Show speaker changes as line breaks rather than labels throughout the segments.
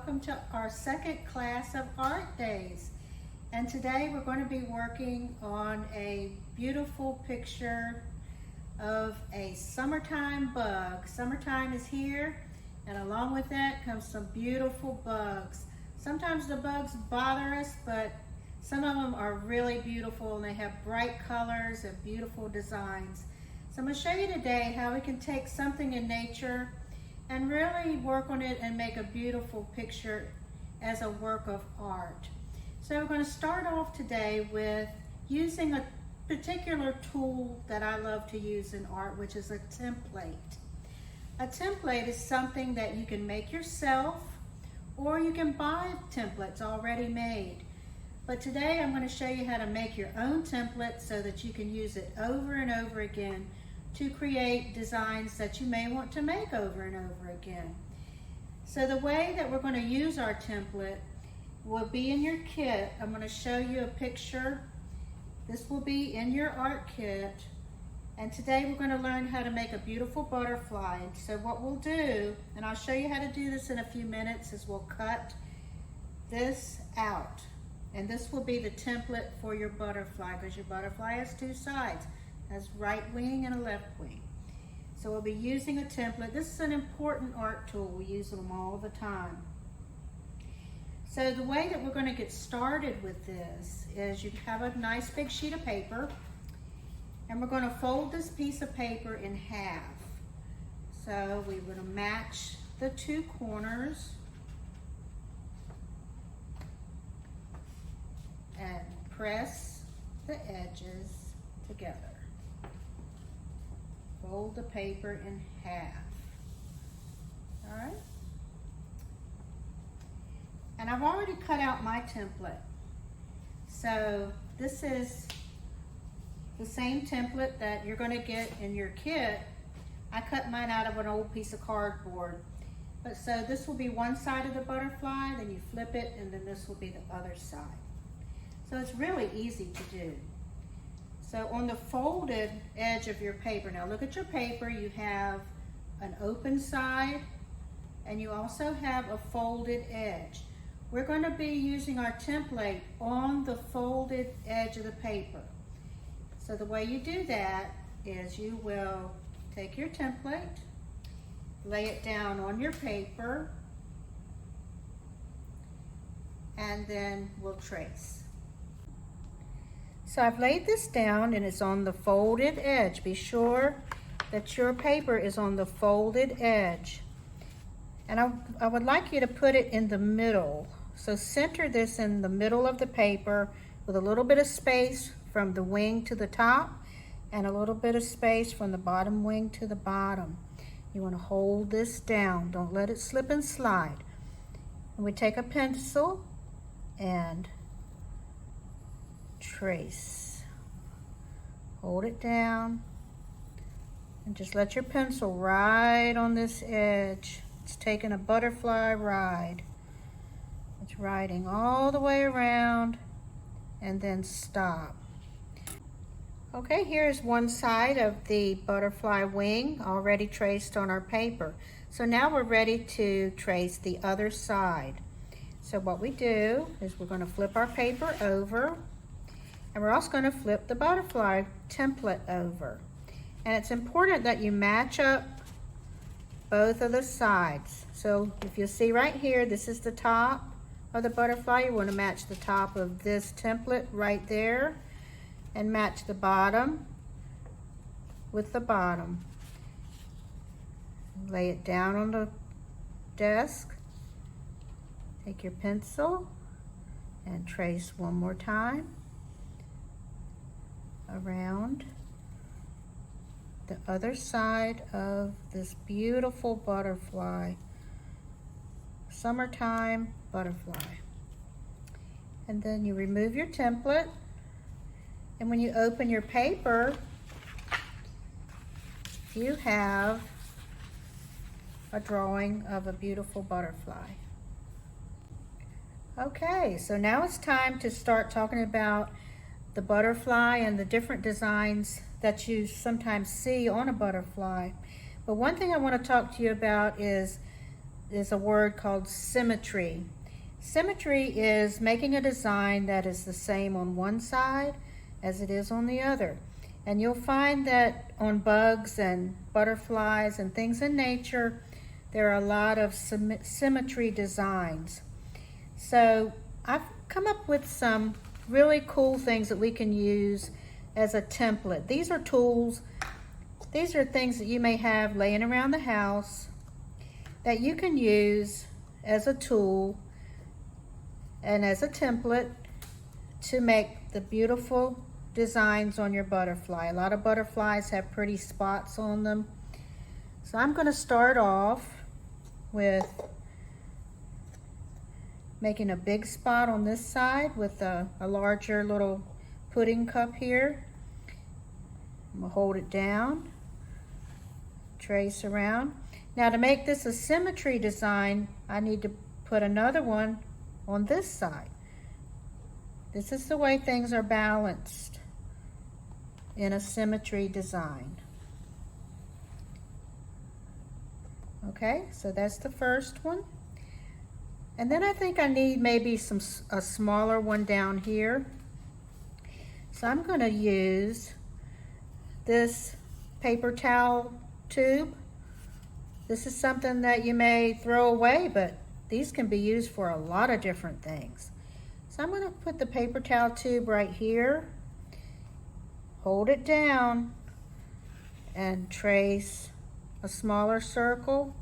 welcome to our second class of art days. And today we're going to be working on a beautiful picture of a summertime bug. Summertime is here, and along with that comes some beautiful bugs. Sometimes the bugs bother us, but some of them are really beautiful and they have bright colors and beautiful designs. So I'm going to show you today how we can take something in nature and really work on it and make a beautiful picture as a work of art. So we're going to start off today with using a particular tool that I love to use in art, which is a template. A template is something that you can make yourself, or you can buy templates already made. But today I'm going to show you how to make your own template so that you can use it over and over again to create designs that you may want to make over and over again. So the way that we're going to use our template will be in your kit. I'm going to show you a picture. This will be in your art kit. And today we're going to learn how to make a beautiful butterfly. So what we'll do, and I'll show you how to do this in a few minutes, is we'll cut this out. And this will be the template for your butterfly, because your butterfly has two sides. Has right wing and a left wing. So we'll be using a template. This is an important art tool. We use them all the time. So the way that we're going to get started with this is you have a nice big sheet of paper, and we're going to fold this piece of paper in half. So we're going to match the two corners and press the edges together. Fold the paper in half. All right? And I've already cut out my template. So this is the same template that you're going to get in your kit. I cut mine out of an old piece of cardboard. But so this will be one side of the butterfly, then you flip it, and then this will be the other side. So it's really easy to do. So on the folded edge of your paper, now look at your paper, you have an open side and you also have a folded edge. We're going to be using our template on the folded edge of the paper. So the way you do that is you will take your template, lay it down on your paper, and then we'll trace. So I've laid this down and it's on the folded edge. Be sure that your paper is on the folded edge. And I would like you to put it in the middle. So center this in the middle of the paper with a little bit of space from the wing to the top and a little bit of space from the bottom wing to the bottom. You want to hold this down. Don't let it slip and slide. And we take a pencil and trace. Hold it down and just let your pencil ride on this edge. It's taking a butterfly ride. It's riding all the way around and then stop. Okay, here's one side of the butterfly wing already traced on our paper. So now we're ready to trace the other side. So what we do is we're going to flip our paper over, and we're also going to flip the butterfly template over. And it's important that you match up both of the sides. So if you see right here, this is the top of the butterfly. You want to match the top of this template right there and match the bottom with the bottom. Lay it down on the desk. Take your pencil and trace one more time around the other side of this beautiful butterfly, summertime butterfly. And then you remove your template, and when you open your paper, you have a drawing of a beautiful butterfly. Okay, so now it's time to start talking about the butterfly and the different designs that you sometimes see on a butterfly. But one thing I want to talk to you about is is a word called symmetry. Symmetry is making a design that is the same on one side as it is on the other. And you'll find that on bugs and butterflies and things in nature, there are a lot of symmetry designs. So I've come up with some really cool things that we can use as a template. These are tools. These are things that you may have laying around the house that you can use as a tool and as a template to make the beautiful designs on your butterfly. A lot of butterflies have pretty spots on them. So I'm going to start off with making a big spot on this side with a larger little pudding cup here. I'm going to hold it down, trace around. Now to make this a symmetry design, I need to put another one on this side. This is the way things are balanced in a symmetry design. Okay, so that's the first one. And then I think I need maybe a smaller one down here. So I'm going to use this paper towel tube. This is something that you may throw away, but these can be used for a lot of different things. So I'm going to put the paper towel tube right here, hold it down, and trace a smaller circle.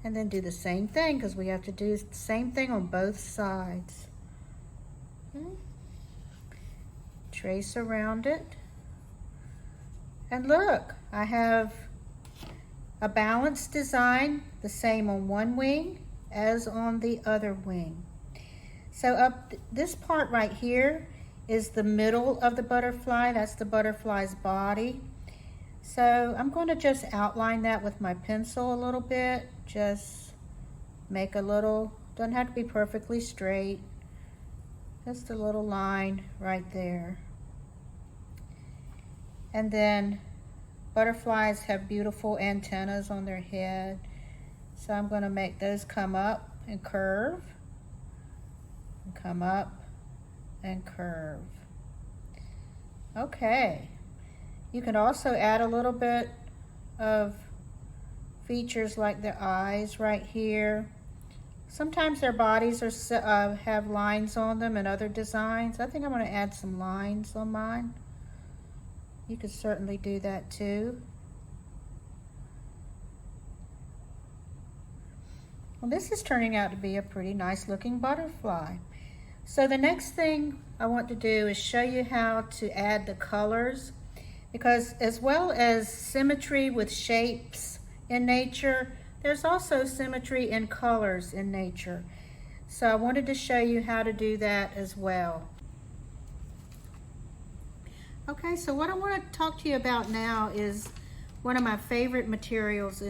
And then do the same thing, because we have to do the same thing on both sides. Okay. Trace around it. And look, I have a balanced design, the same on one wing as on the other wing. So up this part right here is the middle of the butterfly. That's the butterfly's body. So I'm going to just outline that with my pencil a little bit. Just make a little, doesn't have to be perfectly straight. Just a little line right there. And then butterflies have beautiful antennas on their head. So I'm going to make those come up and curve. And come up and curve. Okay. You can also add a little bit of features like their eyes right here. Sometimes their bodies are have lines on them and other designs. I think I'm going to add some lines on mine. You could certainly do that too. Well, this is turning out to be a pretty nice looking butterfly. So the next thing I want to do is show you how to add the colors, because as well as symmetry with shapes in nature, there's also symmetry in colors in nature. So I wanted to show you how to do that as well. Okay, so what I want to talk to you about now is one of my favorite materials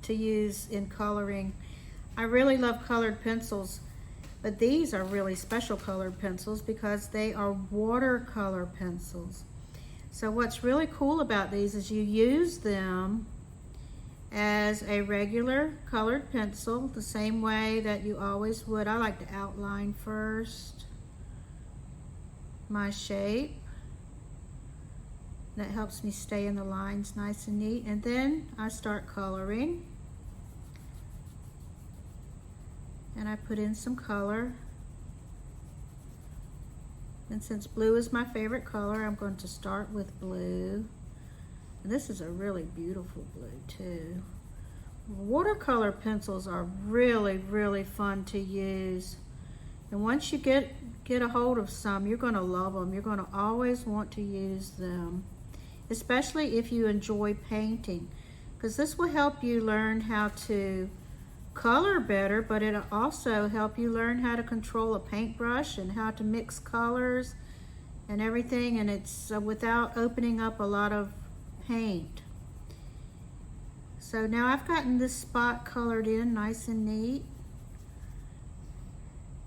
to use in coloring. I really love colored pencils, but these are really special colored pencils because they are watercolor pencils. So what's really cool about these is you use them as a regular colored pencil, the same way that you always would. I like to outline first my shape. That helps me stay in the lines nice and neat. And then I start coloring. And I put in some color. And since blue is my favorite color, I'm going to start with blue. And this is a really beautiful blue too. Watercolor pencils are really, really fun to use. And once you get a hold of some, you're going to love them. You're going to always want to use them, especially if you enjoy painting, because this will help you learn how to color better, but it'll also help you learn how to control a paintbrush and how to mix colors and everything, and it's without opening up a lot of paint. So now I've gotten this spot colored in nice and neat.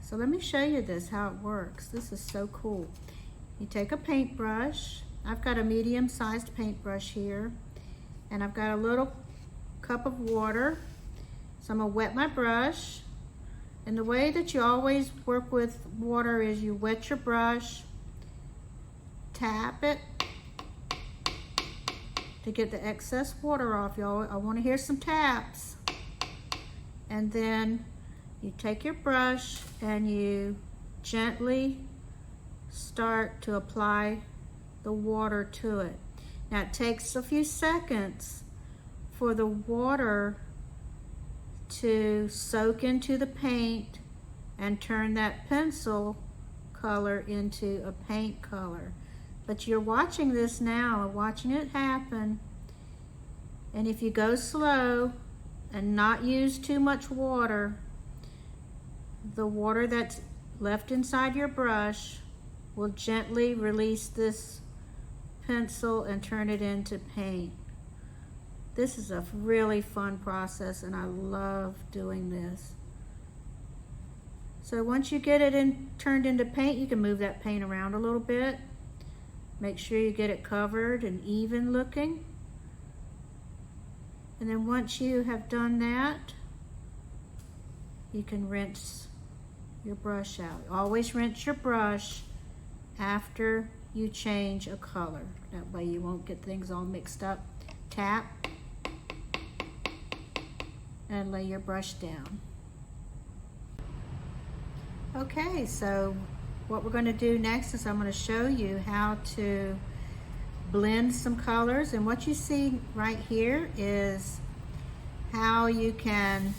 So let me show you this, how it works. This is so cool. You take a paintbrush. I've got a medium-sized paintbrush here, and I've got a little cup of water. So I'm gonna wet my brush. And the way that you always work with water is you wet your brush, tap it to get the excess water off. Y'all, I want to hear some taps. And then you take your brush and you gently start to apply the water to it. Now it takes a few seconds for the water to soak into the paint and turn that pencil color into a paint color. But you're watching this now, watching it happen. And if you go slow and not use too much water, the water that's left inside your brush will gently release this pencil and turn it into paint. This is a really fun process and I love doing this. So once you get it turned into paint, you can move that paint around a little bit. Make sure you get it covered and even looking. And then once you have done that, you can rinse your brush out. Always rinse your brush after you change a color. That way you won't get things all mixed up. Tap and lay your brush down. Okay, so what we're going to do next is I'm going to show you how to blend some colors. And what you see right here is how you can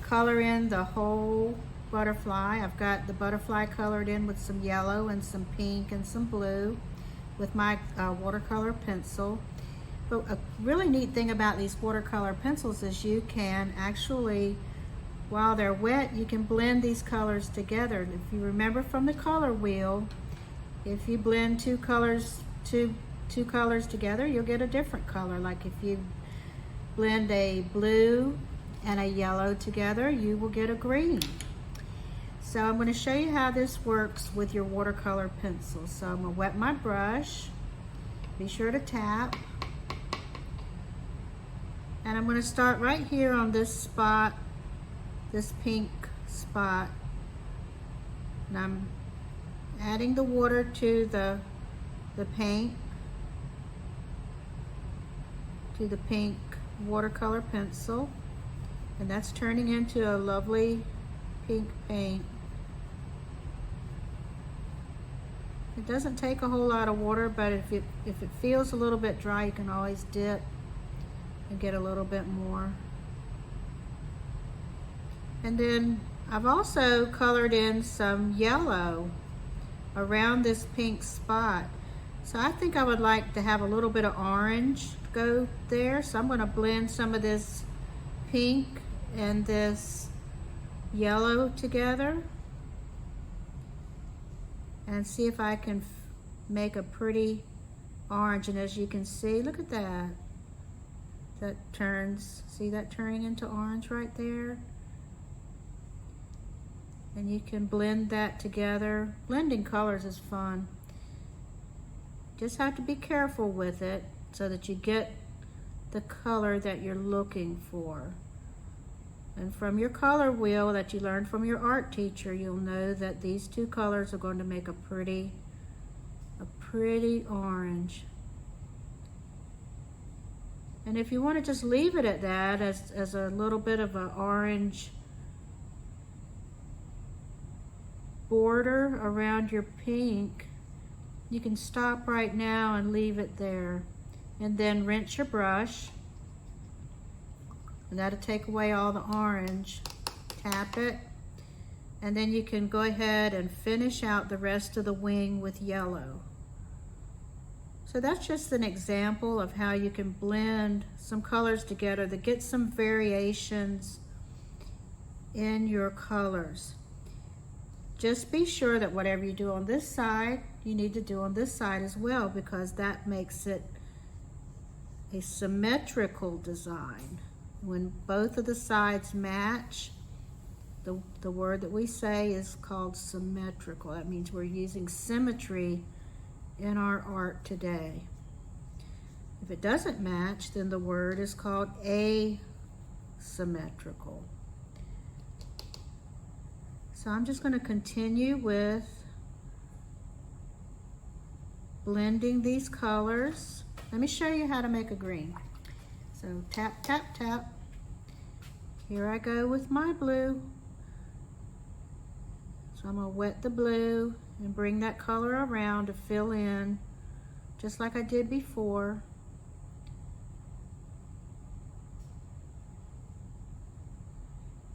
color in the whole butterfly. I've got the butterfly colored in with some yellow and some pink and some blue with my watercolor pencil. But a really neat thing about these watercolor pencils is you can actually, while they're wet, you can blend these colors together. If you remember from the color wheel, if you blend two colors together, you'll get a different color. Like if you blend a blue and a yellow together, you will get a green. So I'm going to show you how this works with your watercolor pencil. So I'm going to wet my brush. Be sure to tap. And I'm going to start right here on this spot, this pink spot. And I'm adding the water to the paint, to the pink watercolor pencil. And that's turning into a lovely pink paint. It doesn't take a whole lot of water, but if it feels a little bit dry, you can always dip and get a little bit more. And then I've also colored in some yellow around this pink spot. So I think I would like to have a little bit of orange go there. So I'm going to blend some of this pink and this yellow together and see if I can make a pretty orange. And as you can see, look at that. That turns, see that turning into orange right there? And you can blend that together. Blending colors is fun. Just have to be careful with it so that you get the color that you're looking for. And from your color wheel that you learned from your art teacher, you'll know that these two colors are going to make a pretty orange. And if you want to just leave it at that as a little bit of an orange border around your pink, you can stop right now and leave it there. And then rinse your brush. And that'll take away all the orange. Tap it. And then you can go ahead and finish out the rest of the wing with yellow. So that's just an example of how you can blend some colors together to get some variations in your colors. Just be sure that whatever you do on this side, you need to do on this side as well, because that makes it a symmetrical design. When both of the sides match, the word that we say is called symmetrical. That means we're using symmetry in our art today. If it doesn't match, then the word is called asymmetrical. So I'm just going to continue with blending these colors. Let me show you how to make a green. So tap, tap, tap. Here I go with my blue. So I'm going to wet the blue and bring that color around to fill in, just like I did before.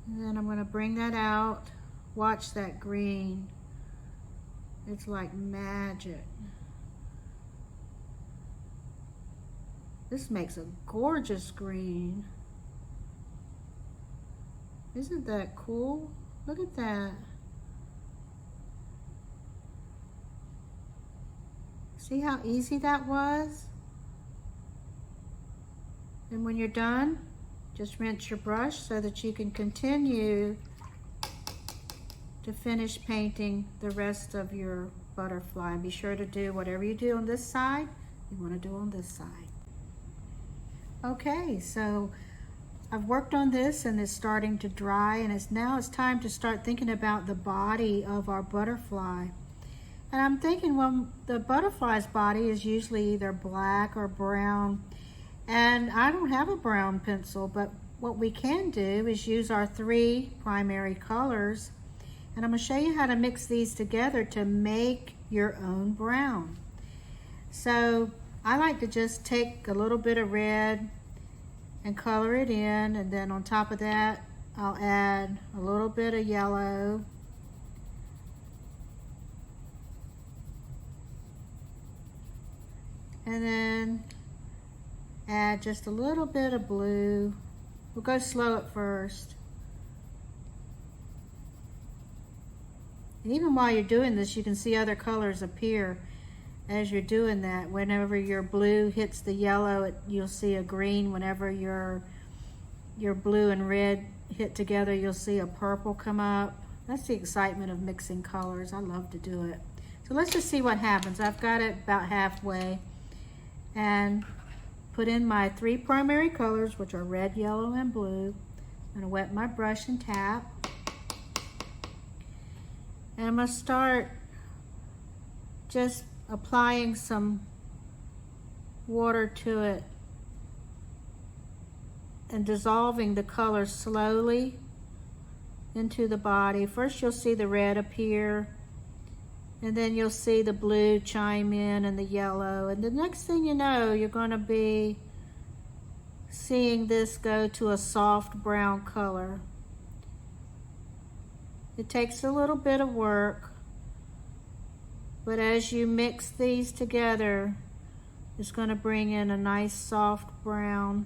And then I'm going to bring that out. Watch that green. It's like magic. This makes a gorgeous green. Isn't that cool? Look at that. See how easy that was? And when you're done, just rinse your brush so that you can continue to finish painting the rest of your butterfly. And be sure to do whatever you do on this side, you want to do on this side. Okay, so I've worked on this and it's starting to dry, and now it's time to start thinking about the body of our butterfly. And I'm thinking, well, the butterfly's body is usually either black or brown, and I don't have a brown pencil, but what we can do is use our 3 primary colors, and I'm going to show you how to mix these together to make your own brown. So I like to just take a little bit of red and color it in, and then on top of that I'll add a little bit of yellow, and then add just a little bit of blue. We'll go slow at first. And even while you're doing this, you can see other colors appear as you're doing that. Whenever your blue hits the yellow, you'll see a green. Whenever your blue and red hit together, you'll see a purple come up. That's the excitement of mixing colors. I love to do it. So let's just see what happens. I've got it about halfway, and put in my 3 primary colors, which are red, yellow, and blue. I'm gonna wet my brush and tap. And I'm gonna start just applying some water to it and dissolving the color slowly into the body. First you'll see the red appear, and then you'll see the blue chime in and the yellow, and the next thing you know, you're going to be seeing this go to a soft brown color. It takes a little bit of work, but as you mix these together, it's going to bring in a nice soft brown.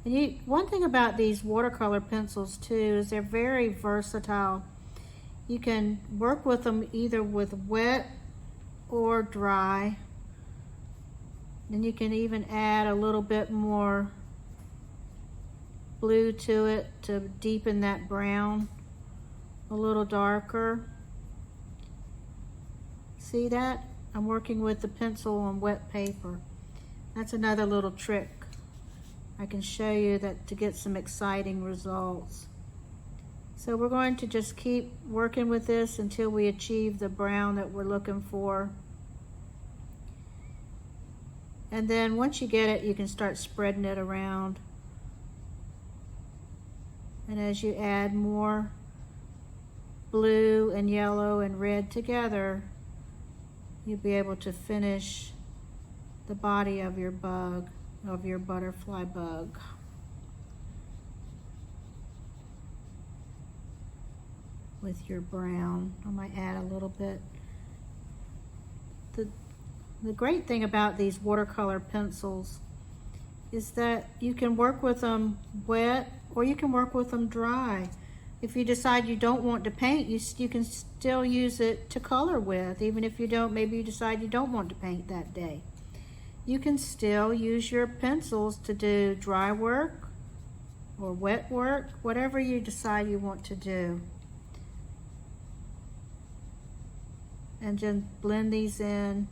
And one thing about these watercolor pencils too is they're very versatile. You can work with them either with wet or dry. And you can even add a little bit more blue to it to deepen that brown a little darker. See that? I'm working with the pencil on wet paper. That's another little trick I can show you that to get some exciting results. So we're going to just keep working with this until we achieve the brown that we're looking for. And then once you get it, you can start spreading it around. And as you add more blue and yellow and red together, you'll be able to finish the body of your bug, of your butterfly bug. With your brown, I might add a little bit. The great thing about these watercolor pencils is that you can work with them wet or you can work with them dry. If you decide you don't want to paint, you can still use it to color with. Even if you don't, maybe you decide you don't want to paint that day. You can still use your pencils to do dry work or wet work, whatever you decide you want to do. And just blend these in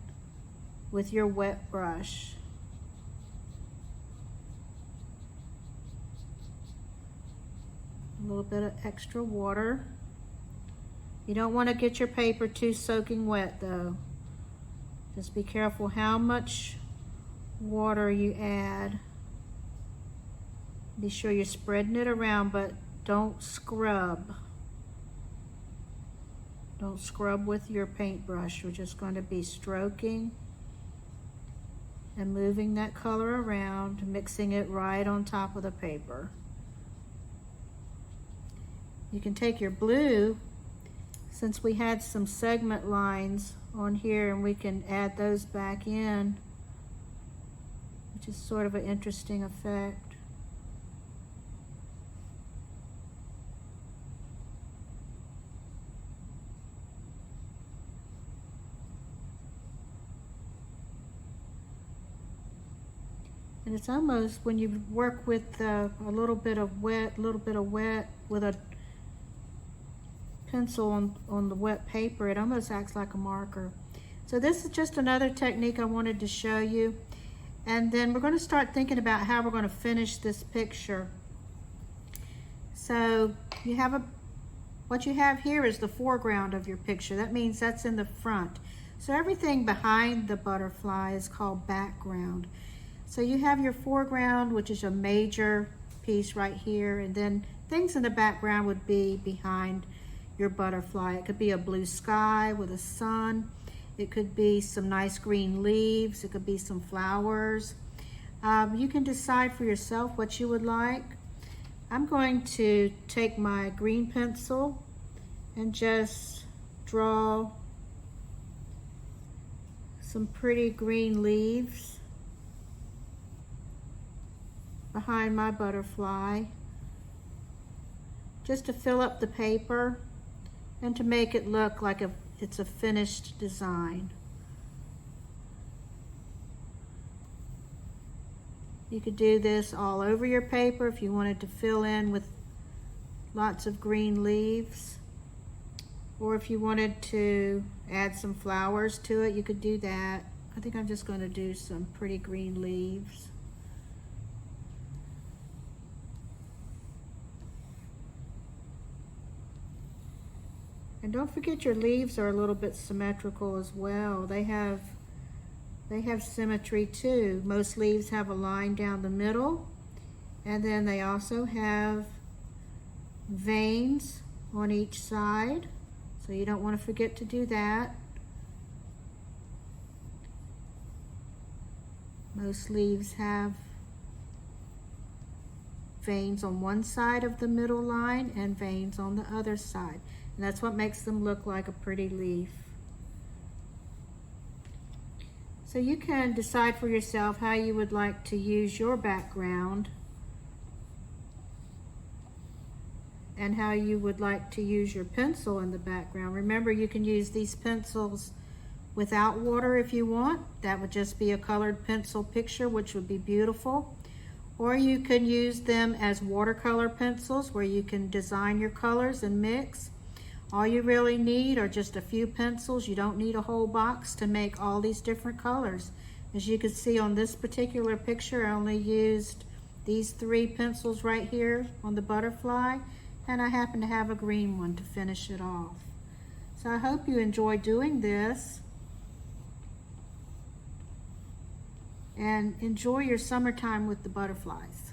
with your wet brush. A little bit of extra water. You don't want to get your paper too soaking wet though. Just be careful how much water you add. Be sure you're spreading it around, but don't scrub. Don't scrub with your paintbrush. We're just going to be stroking and moving that color around, mixing it right on top of the paper. You can take your blue, since we had some segment lines on here, and we can add those back in, which is sort of an interesting effect. And it's almost, when you work with a little bit of wet with a pencil on the wet paper, it almost acts like a marker. So this is just another technique I wanted to show you. And then we're going to start thinking about how we're going to finish this picture. So you have what you have here is the foreground of your picture. That means that's in the front. So everything behind the butterfly is called background. So you have your foreground, which is a major piece right here, and then things in the background would be behind your butterfly. It could be a blue sky with a sun. It could be some nice green leaves. It could be some flowers. You can decide for yourself what you would like. I'm going to take my green pencil and just draw some pretty green leaves behind my butterfly, just to fill up the paper and to make it look like it's a finished design. You could do this all over your paper if you wanted to fill in with lots of green leaves, or if you wanted to add some flowers to it, you could do that. I think I'm just going to do some pretty green leaves. And don't forget your leaves are a little bit symmetrical as well. They have symmetry too. Most leaves have a line down the middle, and then they also have veins on each side. So you don't want to forget to do that. Most leaves have veins on one side of the middle line and veins on the other side. And that's what makes them look like a pretty leaf. So you can decide for yourself how you would like to use your background and how you would like to use your pencil in the background. Remember, you can use these pencils without water if you want. That would just be a colored pencil picture, which would be beautiful. Or you can use them as watercolor pencils, where you can design your colors and mix. All you really need are just a few pencils. You don't need a whole box to make all these different colors. As you can see on this particular picture, I only used these 3 pencils right here on the butterfly, and I happen to have a green one to finish it off. So I hope you enjoy doing this and enjoy your summertime with the butterflies.